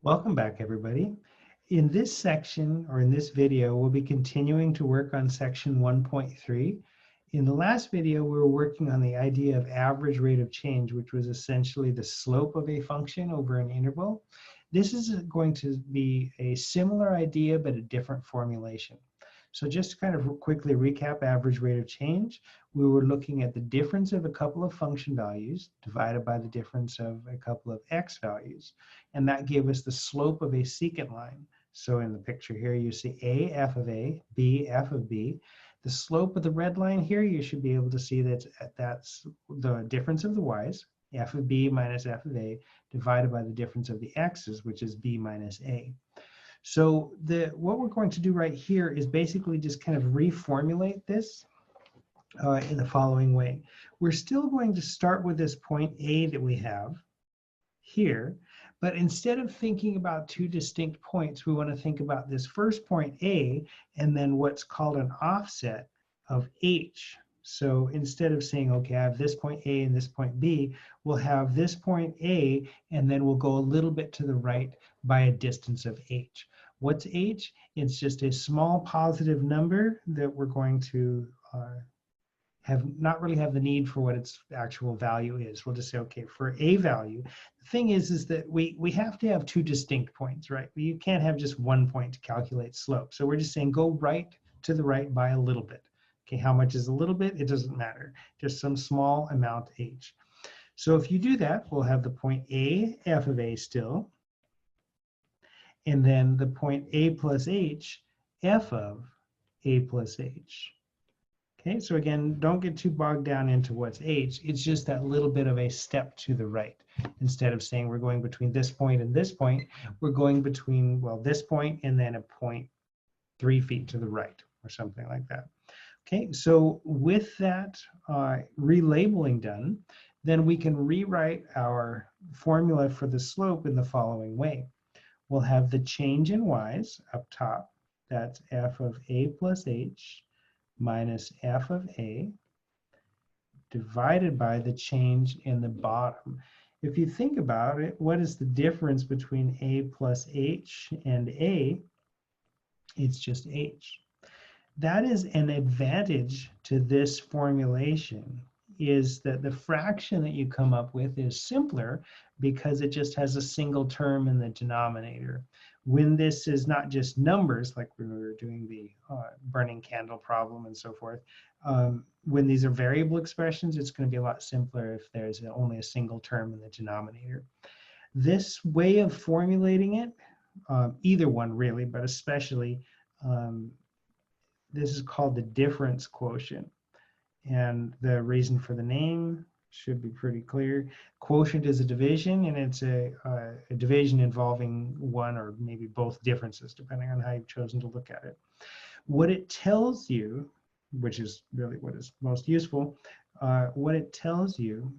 Welcome back, everybody. In this section, or in this video, we'll be continuing to work on section 1.3. In the last video, we were working on the idea of average rate of change, which was essentially the slope of a function over an interval. This is going to be a similar idea, but a different formulation. So just to kind of quickly recap average rate of change, we were looking at the difference of a couple of function values divided by the difference of a couple of x values. And that gave us the slope of a secant line. So in the picture here, you see a, f of a, b, f of b. The slope of the red line here, you should be able to see that that's the difference of the y's, f of b minus f of a, divided by the difference of the x's, which is b minus a. So what we're going to do right here is basically just kind of reformulate this in the following way. We're still going to start with this point A that we have here, but instead of thinking about two distinct points, we want to think about this first point A and then what's called an offset of H. So instead of saying, okay, I have this point A and this point B, we'll have this point A, and then we'll go a little bit to the right by a distance of H. What's H? It's just a small positive number that we're going to not really have the need for what its actual value is. We'll just say, okay, for a value, the thing is that we have to have two distinct points, right? You can't have just one point to calculate slope. So we're just saying go right to the right by a little bit. Okay, how much is a little bit? It doesn't matter, just some small amount h. So if you do that, we'll have the point A, f of a still, and then the point A plus h, f of a plus h. Okay, so again, don't get too bogged down into what's h. It's just that little bit of a step to the right. Instead of saying we're going between this point and this point, we're going between, well, this point and then a point 3 feet to the right or something like that. Okay, so with that relabeling done, then we can rewrite our formula for the slope in the following way. We'll have the change in y's up top. That's f of a plus h minus f of a divided by the change in the bottom. If you think about it, what is the difference between a plus h and a? It's just h. That is an advantage to this formulation, is that the fraction that you come up with is simpler because it just has a single term in the denominator. When this is not just numbers, like when we were doing the burning candle problem and so forth, when these are variable expressions, it's going to be a lot simpler if there's only a single term in the denominator. This way of formulating it, either one really, but especially, this is called the difference quotient. And the reason for the name should be pretty clear. Quotient is a division, and it's a division involving one or maybe both differences, depending on how you've chosen to look at it. What it tells you, which is really what is most useful, what it tells you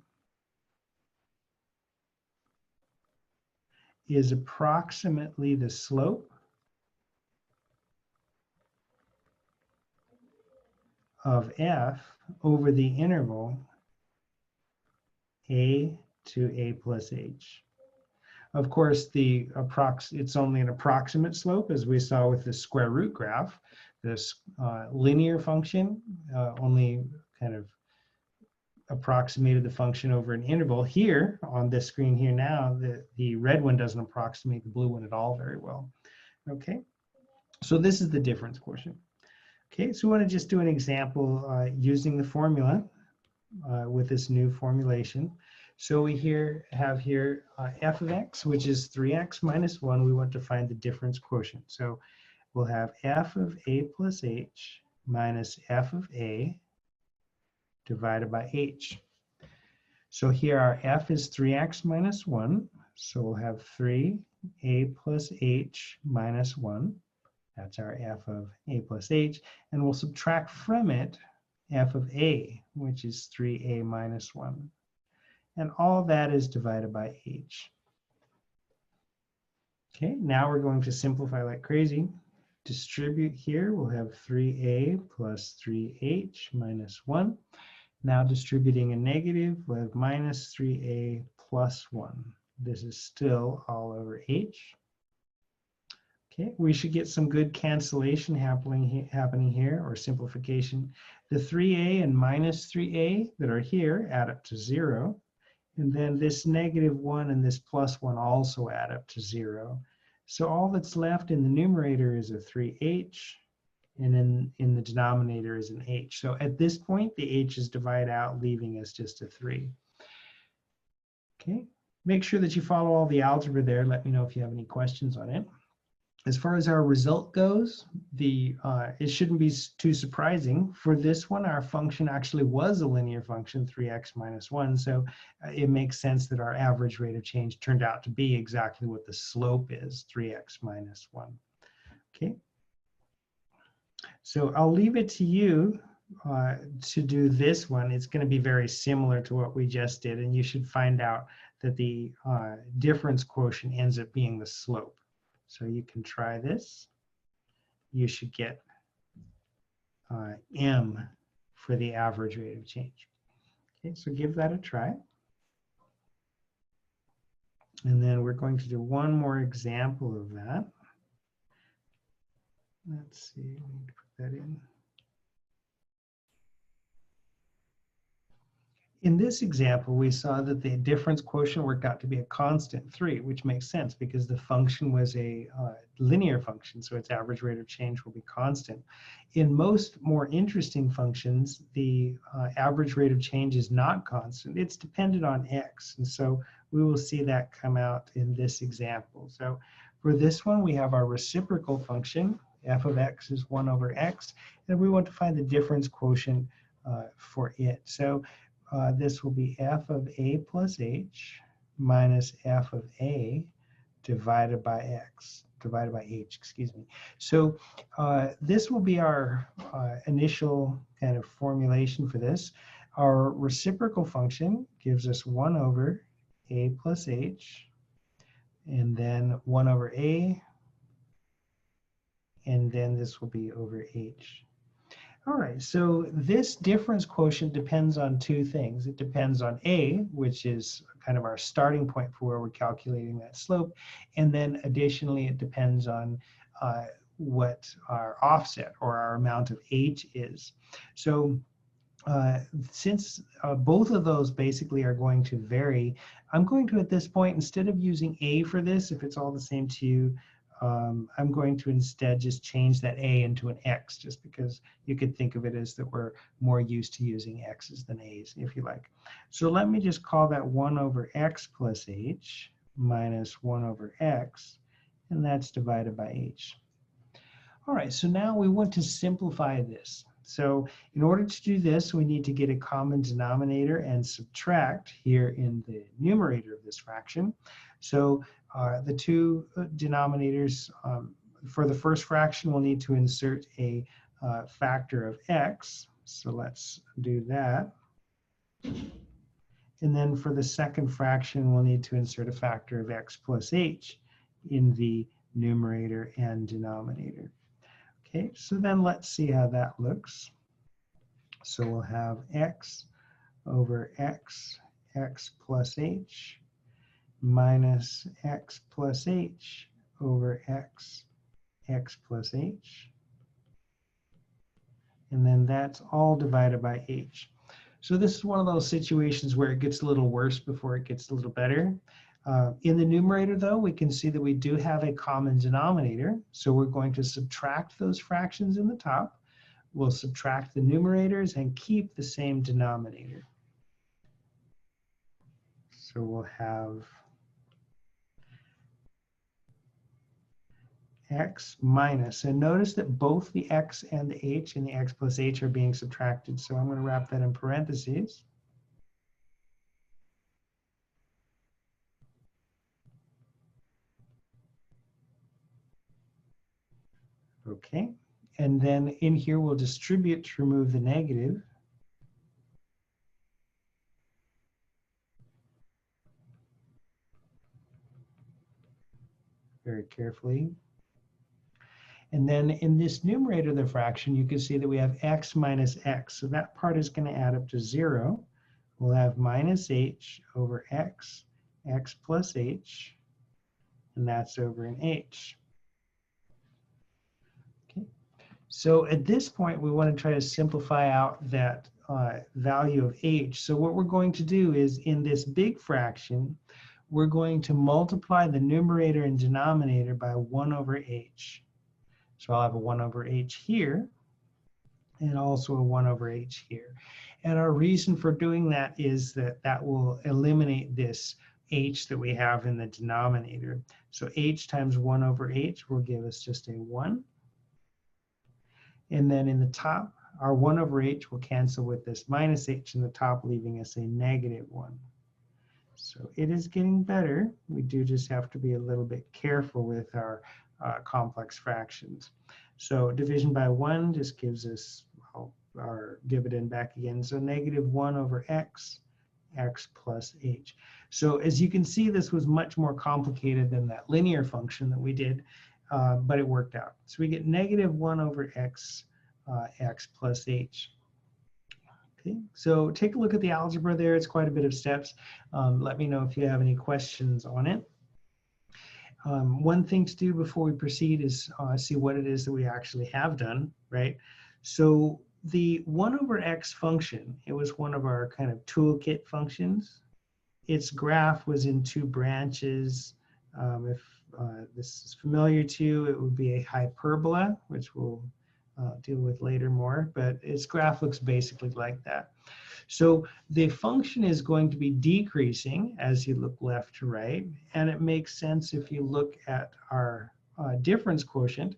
is approximately the slope of f over the interval a to a plus h. Of course, it's only an approximate slope, as we saw with the square root graph. This linear function only kind of approximated the function over an interval. Here on this screen here now, the red one doesn't approximate the blue one at all very well. Okay, so this is the difference quotient. Okay, so we want to just do an example using the formula with this new formulation. So we have here f of x, which is 3x minus 1. We want to find the difference quotient. So we'll have f of a plus h minus f of a divided by h. So here our f is 3x minus 1. So we'll have 3a plus h minus 1. That's our f of a plus h. And we'll subtract from it f of a, which is 3a minus 1. And all that is divided by h. Okay, now we're going to simplify like crazy. Distribute here, we'll have 3a plus 3h minus 1. Now distributing a negative, we'll have minus 3a plus 1. This is still all over h. Okay, we should get some good cancellation happening here, or simplification. The 3a and minus 3a that are here add up to 0. And then this -1 and this +1 also add up to 0. So all that's left in the numerator is a 3h, and then in the denominator is an h. So at this point, the h's divide out, leaving us just a 3. Okay, make sure that you follow all the algebra there. Let me know if you have any questions on it. As far as our result goes, it shouldn't be too surprising. For this one, our function actually was a linear function, 3x minus 1. So it makes sense that our average rate of change turned out to be exactly what the slope is, 3x minus 1. Okay. So I'll leave it to you to do this one. It's going to be very similar to what we just did, and you should find out that the difference quotient ends up being the slope. So you can try this. You should get m for the average rate of change. Okay, so give that a try. And then we're going to do one more example of that. Let's see, we need to put that in. In this example, we saw that the difference quotient worked out to be a constant 3, which makes sense because the function was a linear function, so its average rate of change will be constant. In most more interesting functions, the average rate of change is not constant. It's dependent on x, and so we will see that come out in this example. So for this one, we have our reciprocal function. F of x is 1 over x, and we want to find the difference quotient for it. So this will be f of a plus h minus f of a divided by h, excuse me. So this will be our initial kind of formulation for this. Our reciprocal function gives us 1 over a plus h, and then 1 over a, and then this will be over h. All right, so this difference quotient depends on two things. It depends on a, which is kind of our starting point for where we're calculating that slope. And then additionally, it depends on what our offset or our amount of h is. So since both of those basically are going to vary, I'm going to, at this point, instead of using a for this, if it's all the same to you, I'm going to instead just change that a into an x, just because you could think of it as that we're more used to using x's than a's, if you like. So let me just call that 1 over x plus h minus 1 over x, and that's divided by h. All right, so now we want to simplify this. So in order to do this, we need to get a common denominator and subtract here in the numerator of this fraction. So the two denominators, for the first fraction, we'll need to insert a factor of x. So let's do that. And then for the second fraction, we'll need to insert a factor of x plus h in the numerator and denominator. Okay, so then let's see how that looks. So we'll have x over x, x plus h, minus x plus h over x, x plus h. And then that's all divided by h. So this is one of those situations where it gets a little worse before it gets a little better. In the numerator, though, we can see that we do have a common denominator. So we're going to subtract those fractions in the top. We'll subtract the numerators and keep the same denominator. So we'll have x minus, and notice that both the x and the h and the x plus h are being subtracted. So I'm going to wrap that in parentheses. Okay, and then in here we'll distribute to remove the negative. Very carefully. And then in this numerator of the fraction, you can see that we have x minus x. So that part is going to add up to 0. We'll have minus h over x, x plus h, and that's over an h. So at this point, we want to try to simplify out that value of h. So what we're going to do is in this big fraction, we're going to multiply the numerator and denominator by 1 over h. So I'll have a 1 over h here and also a 1 over h here. And our reason for doing that is that that will eliminate this h that we have in the denominator. So h times 1 over h will give us just a 1. And then in the top, our 1 over h will cancel with this minus h in the top, leaving us a negative 1. So it is getting better. We do just have to be a little bit careful with our complex fractions. So division by 1 just gives us our dividend back again. So negative 1 over x, x plus h. So as you can see, this was much more complicated than that linear function that we did. But it worked out. So we get negative 1 over x, x plus h. Okay, so take a look at the algebra there. It's quite a bit of steps. Let me know if you have any questions on it. One thing to do before we proceed is see what it is that we actually have done, right? So the 1 over x function, it was one of our kind of toolkit functions. Its graph was in 2 branches. If this is familiar to you, it would be a hyperbola, which we'll deal with later more, but its graph looks basically like that. So the function is going to be decreasing as you look left to right, and it makes sense if you look at our difference quotient.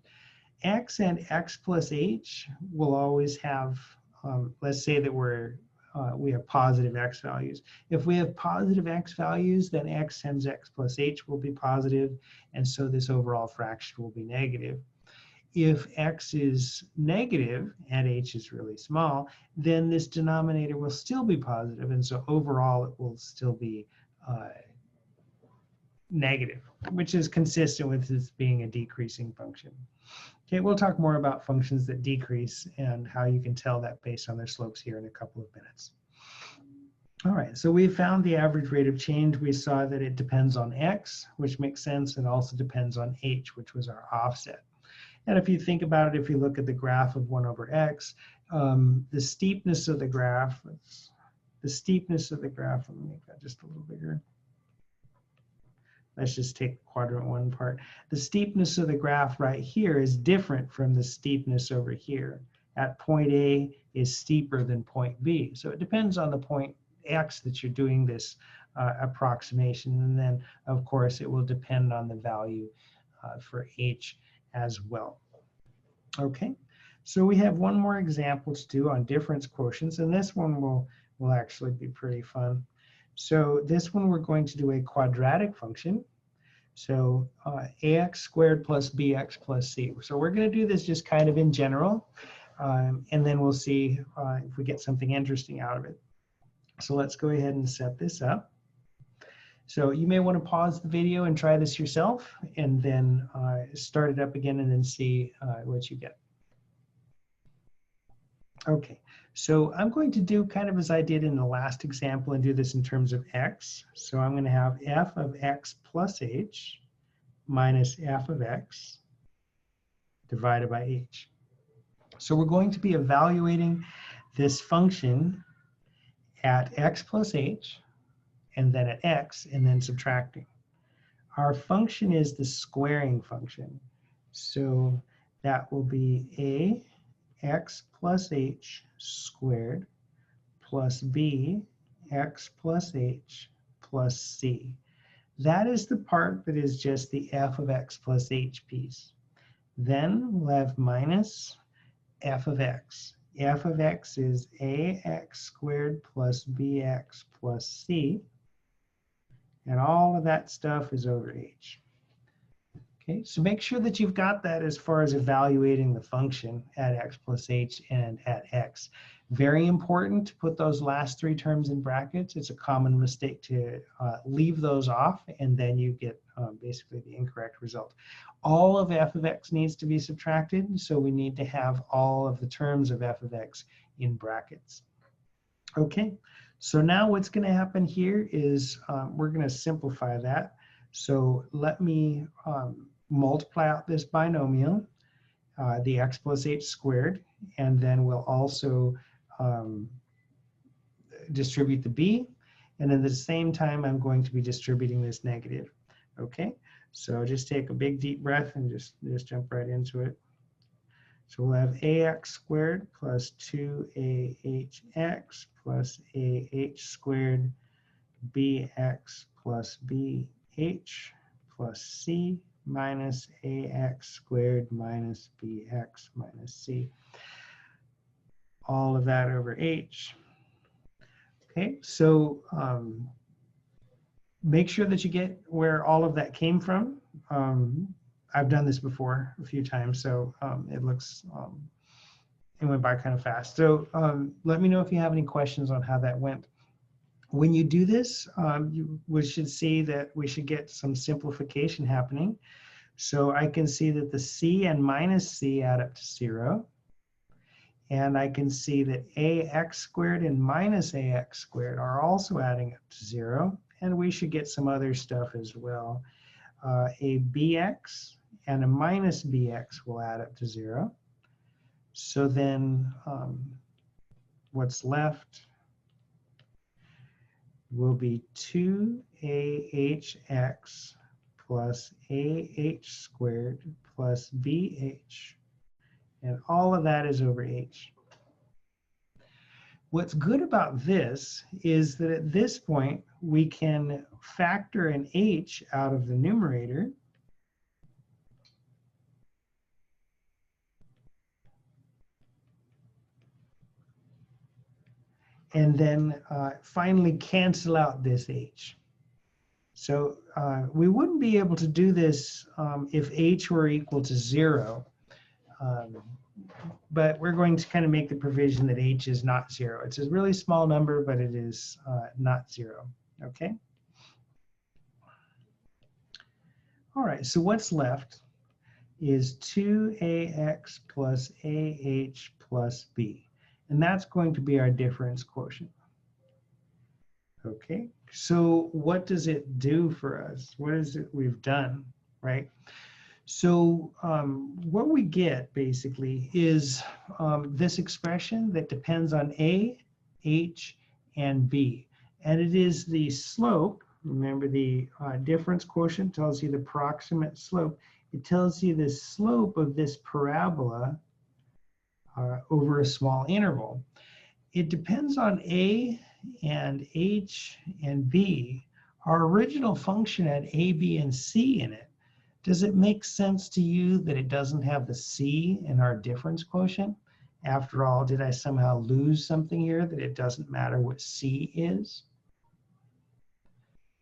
X and x plus h will always have, let's say that we have positive x values. If we have positive x values, then x times x plus h will be positive, and so this overall fraction will be negative. If x is negative and h is really small, then this denominator will still be positive, and so overall it will still be negative, which is consistent with this being a decreasing function. Okay, we'll talk more about functions that decrease and how you can tell that based on their slopes here in a couple of minutes. All right, so we found the average rate of change. We saw that it depends on x, which makes sense, and also depends on h, which was our offset. And if you think about it, if you look at the graph of 1 over x, the steepness of the graph, let me make that just a little bigger. Let's just take quadrant 1 part. The steepness of the graph right here is different from the steepness over here. At point A is steeper than point B. So it depends on the point x that you're doing this approximation. And then, of course, it will depend on the value for h as well. Okay, so we have one more example to do on difference quotients, and this one will actually be pretty fun. So this one we're going to do a quadratic function. So ax squared plus bx plus c. So we're going to do this just kind of in general, and then we'll see if we get something interesting out of it. So let's go ahead and set this up. So you may want to pause the video and try this yourself, and then start it up again and then see what you get. Okay, so I'm going to do kind of as I did in the last example and do this in terms of x. So I'm going to have f of x plus h minus f of x divided by h. So we're going to be evaluating this function at x plus h, and then at x, and then subtracting. Our function is the squaring function. So that will be a x plus h squared plus b x plus h plus c. That is the part that is just the f of x plus h piece. Then we'll have minus f of x. F of x is ax squared plus bx plus c. And all of that stuff is over h. Okay, so make sure that you've got that as far as evaluating the function at x plus h and at x. Very important to put those last 3 terms in brackets. It's a common mistake to leave those off, and then you get basically the incorrect result. All of f of x needs to be subtracted, so we need to have all of the terms of f of x in brackets. Okay, so now what's going to happen here is we're going to simplify that. So let me multiply out this binomial. the x plus h squared, and then we'll also distribute the b, and at the same time I'm going to be distributing this negative. Okay, so just take a big deep breath and just jump right into it. So we'll have ax squared plus 2ahx plus ah squared bx plus bh plus c minus ax squared minus bx minus c. All of that over h. Okay, so make sure that you get where all of that came from. I've done this before a few times, so it looks, it went by kind of fast. So let me know if you have any questions on how that went. When you do this, we should see that we should get some simplification happening. So I can see that the c and minus c add up to 0. And I can see that ax squared and minus ax squared are also adding up to 0. And we should get some other stuff as well. A bx and a minus bx will add up to 0. So then what's left will be 2ahx plus ah squared plus bh. And all of that is over h. What's good about this is that at this point, we can factor an h out of the numerator. And then finally cancel out this h. So we wouldn't be able to do this if h were equal to 0. But we're going to kind of make the provision that h is not 0. It's a really small number, but it is not 0. Okay? All right, so what's left is 2ax plus ah plus b. And that's going to be our difference quotient. Okay, so what does it do for us? What is it we've done, right? So what we get basically is this expression that depends on a, h, and b. And it is the slope. Remember, the difference quotient tells you the proximate slope. It tells you the slope of this parabola over a small interval. It depends on a and h and b. Our original function had a, b, and c in it. Does it make sense to you that it doesn't have the c in our difference quotient? After all, did I somehow lose something here that it doesn't matter what c is?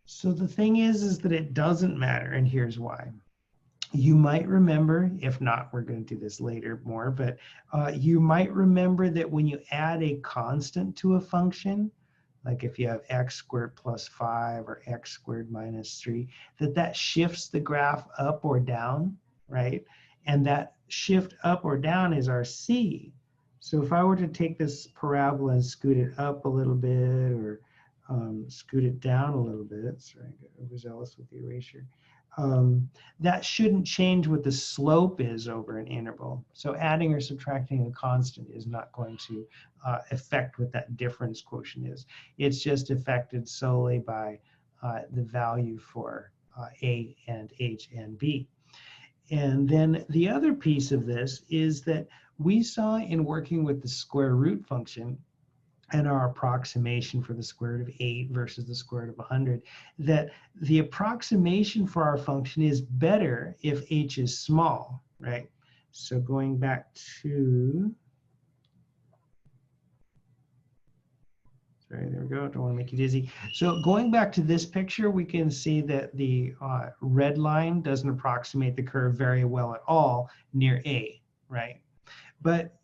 So the thing is that it doesn't matter, and here's why. You might remember, if not, we're going to do this later more, but you might remember that when you add a constant to a function, like if you have x squared plus 5 or x squared minus 3, that shifts the graph up or down, right? And that shift up or down is our c. So if I were to take this parabola and scoot it up a little bit, or scoot it down a little bit, sorry, I got overzealous with the erasure, that shouldn't change what the slope is over an interval. So adding or subtracting a constant is not going to affect what that difference quotient is. It's just affected solely by the value for a and h and b. And then the other piece of this is that we saw in working with the square root function and our approximation for the square root of 8 versus the square root of 100, that the approximation for our function is better if h is small, right? So going back to, sorry, there we go, don't want to make you dizzy. So going back to this picture, we can see that the red line doesn't approximate the curve very well at all near a, right? But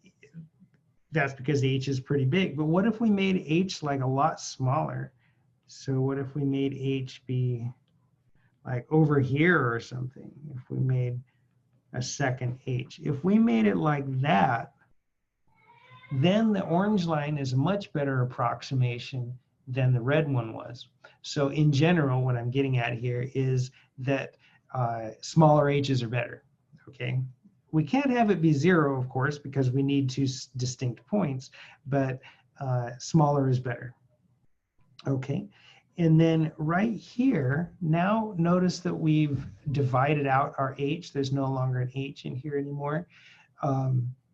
that's because h is pretty big. But what if we made h like a lot smaller? So what if we made h be like over here or something? If we made a second h. If we made it like that, then the orange line is a much better approximation than the red one was. So in general, what I'm getting at here is that smaller h's are better, okay? we can't have it be 0, of course, because we need two distinct points, but smaller is better. Okay, and then right here, now notice that we've divided out our h. There's no longer an h in here anymore.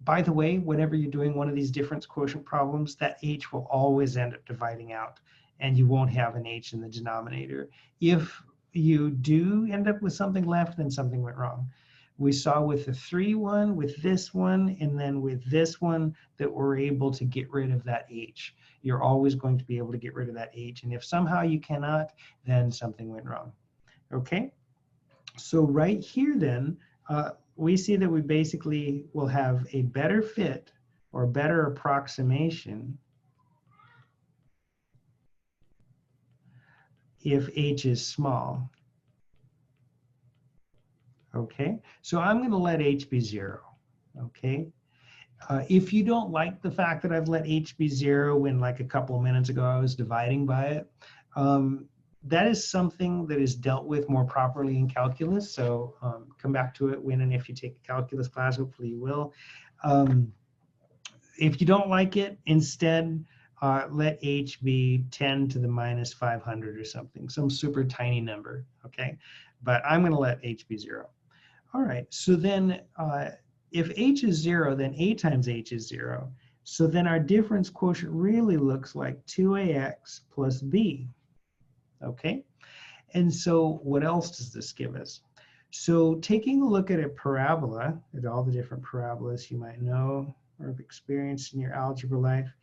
By the way, whenever you're doing one of these difference quotient problems, that h will always end up dividing out, and you won't have an h in the denominator. If you do end up with something left, then something went wrong. We saw with the 3 one, with this one, and then with this one, that we're able to get rid of that h. You're always going to be able to get rid of that h. And if somehow you cannot, then something went wrong. Okay? So right here then, we see that we basically will have a better fit or better approximation if h is small. Okay, so I'm going to let h be 0. Okay, if you don't like the fact that I've let h be 0 when, like a couple of minutes ago, I was dividing by it, that is something that is dealt with more properly in calculus. So come back to it when and if you take a calculus class. Hopefully you will. If you don't like it, instead let h be 10 to the minus 500 or something, some super tiny number. Okay, but I'm going to let h be 0. All right, so then if h is 0, then a times h is 0. So then our difference quotient really looks like 2ax plus b. Okay, and so what else does this give us? So taking a look at a parabola, at all the different parabolas you might know or have experienced in your algebra life,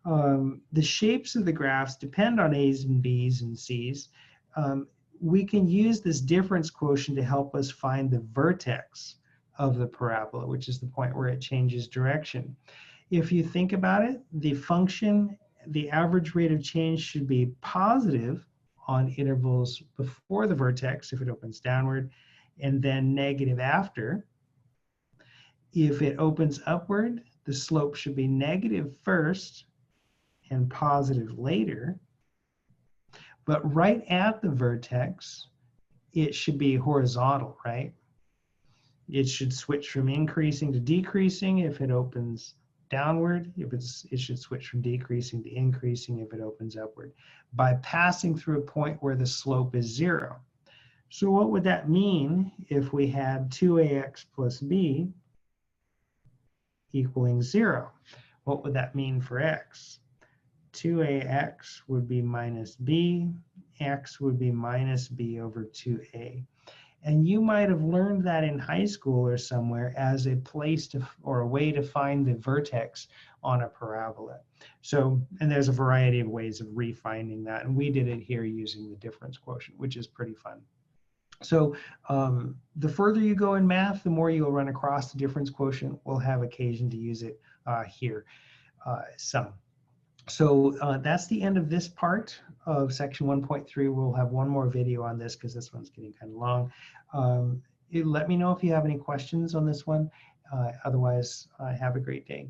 the shapes of the graphs depend on a's and b's and c's. We can use this difference quotient to help us find the vertex of the parabola, which is the point where it changes direction. If you think about it, the function, the average rate of change should be positive on intervals before the vertex if it opens downward, and then negative after. If it opens upward, the slope should be negative first and positive later. But right at the vertex, it should be horizontal, right? It should switch from increasing to decreasing if it opens downward. It should switch from decreasing to increasing if it opens upward, by passing through a point where the slope is 0. So what would that mean if we had 2ax plus b equaling 0? What would that mean for x? 2ax would be minus b, x would be minus b over 2a. And you might have learned that in high school or somewhere as a place to, or a way to find the vertex on a parabola. So, and there's a variety of ways of refinding that. And we did it here using the difference quotient, which is pretty fun. So the further you go in math, the more you'll run across the difference quotient. We'll have occasion to use it here some. So that's the end of this part of section 1.3. We'll have one more video on this because this one's getting kind of long. Let me know if you have any questions on this one. Otherwise, have a great day.